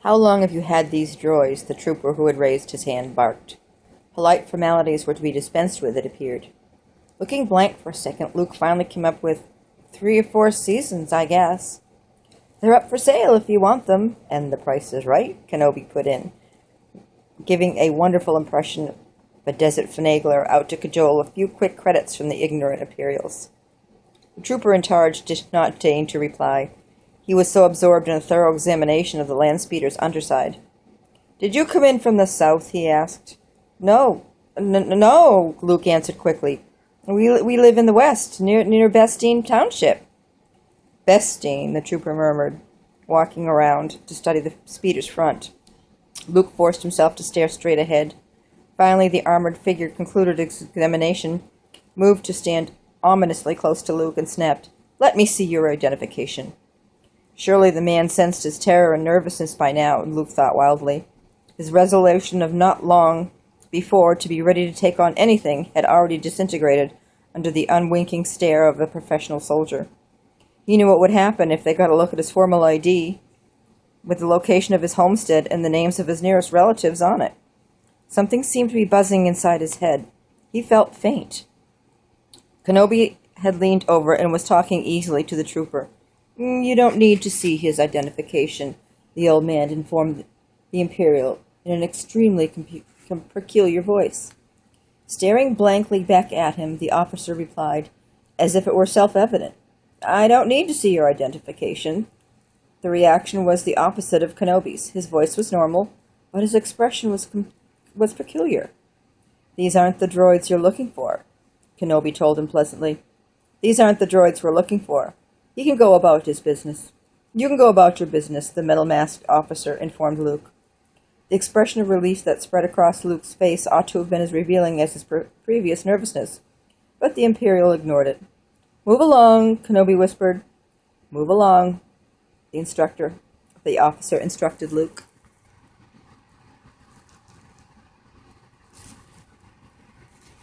"How long have you had these droids?" the trooper who had raised his hand barked. Polite formalities were to be dispensed with, it appeared. Looking blank for a second, Luke finally came up with 3 or 4 seasons, I guess. "They're up for sale if you want them, and the price is right," Kenobi put in, giving a wonderful impression of a desert finagler out to cajole a few quick credits from the ignorant Imperials. The trooper in charge did not deign to reply. He was so absorbed in a thorough examination of the land speeder's underside. "Did you come in from the south?" he asked. No, Luke answered quickly. We live in the west, near Bestine Township." "Bestine," the trooper murmured, walking around to study the speeder's front. Luke forced himself to stare straight ahead. Finally, the armored figure concluded its examination, moved to stand ominously close to Luke, and snapped, "Let me see your identification." Surely the man sensed his terror and nervousness by now, Luke thought wildly. His resolution of not long before to be ready to take on anything had already disintegrated under the unwinking stare of a professional soldier. He knew what would happen if they got a look at his formal ID, with the location of his homestead and the names of his nearest relatives on it. Something seemed to be buzzing inside his head. He felt faint. Kenobi had leaned over and was talking easily to the trooper. "You don't need to see his identification," the old man informed the Imperial in an extremely peculiar voice. Staring blankly back at him, the officer replied, as if it were self-evident, "I don't need to see your identification." The reaction was the opposite of Kenobi's. His voice was normal, but his expression was peculiar. "These aren't the droids you're looking for," Kenobi told him pleasantly. "These aren't the droids we're looking for. He can go about his business." "You can go about your business," the metal-masked officer informed Luke. The expression of relief that spread across Luke's face ought to have been as revealing as his previous nervousness, but the Imperial ignored it. "Move along," Kenobi whispered. "Move along," the officer instructed Luke.